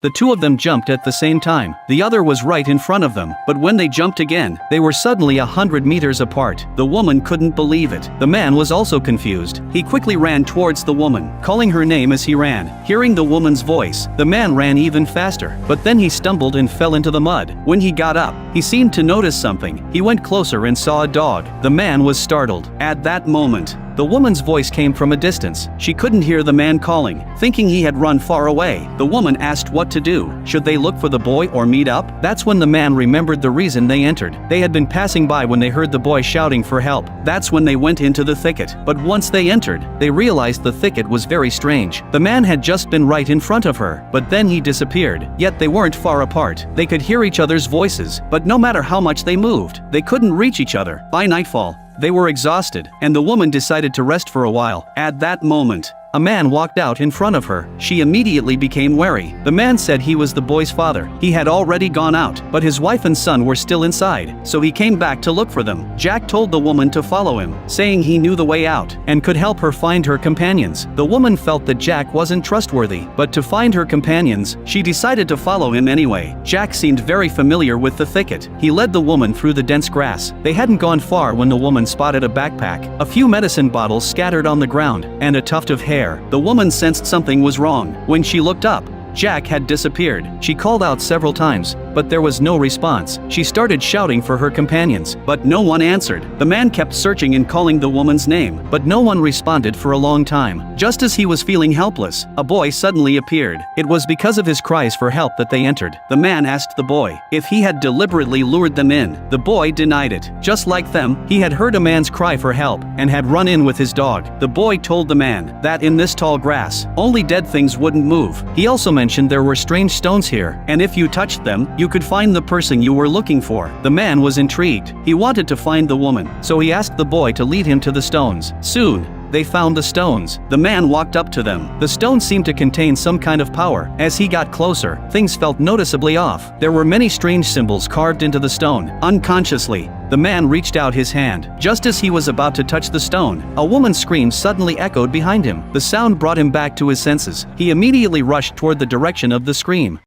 The two of them jumped at the same time. The other was right in front of them, but when they jumped again, they were suddenly 100 meters apart. The woman couldn't believe it. The man was also confused. He quickly ran towards the woman, calling her name as he ran. Hearing the woman's voice, the man ran even faster, but then he stumbled and fell into the mud. When he got up, he seemed to notice something. He went closer and saw a dog. The man was startled. At that moment, the woman's voice came from a distance. She couldn't hear the man calling. Thinking he had run far away, the woman asked what to do. Should they look for the boy or meet up? That's when the man remembered the reason they entered. They had been passing by when they heard the boy shouting for help. That's when they went into the thicket. But once they entered, they realized the thicket was very strange. The man had just been right in front of her, but then he disappeared. Yet they weren't far apart. They could hear each other's voices, but no matter how much they moved, they couldn't reach each other. By nightfall, they were exhausted, and the woman decided to rest for a while. At that moment, a man walked out in front of her. She immediately became wary. The man said he was the boy's father. He had already gone out, but his wife and son were still inside, so he came back to look for them. Jack told the woman to follow him, saying he knew the way out and could help her find her companions. The woman felt that Jack wasn't trustworthy, but to find her companions, she decided to follow him anyway. Jack seemed very familiar with the thicket. He led the woman through the dense grass. They hadn't gone far when the woman spotted a backpack, a few medicine bottles scattered on the ground, and a tuft of hair. The woman sensed something was wrong. When she looked up, Jack had disappeared. She called out several times, but there was no response. She started shouting for her companions, but no one answered. The man kept searching and calling the woman's name, but no one responded for a long time. Just as he was feeling helpless, a boy suddenly appeared. It was because of his cries for help that they entered. The man asked the boy if he had deliberately lured them in. The boy denied it. Just like them, he had heard a man's cry for help and had run in with his dog. The boy told the man that in this tall grass, only dead things wouldn't move. He also mentioned there were strange stones here, and if you touched them, you could find the person you were looking for. The man was intrigued. He wanted to find the woman, so he asked the boy to lead him to the stones. Soon, they found the stones. The man walked up to them. The stones seemed to contain some kind of power. As he got closer, things felt noticeably off. There were many strange symbols carved into the stone. Unconsciously, the man reached out his hand. Just as he was about to touch the stone, a woman's scream suddenly echoed behind him. The sound brought him back to his senses. He immediately rushed toward the direction of the scream.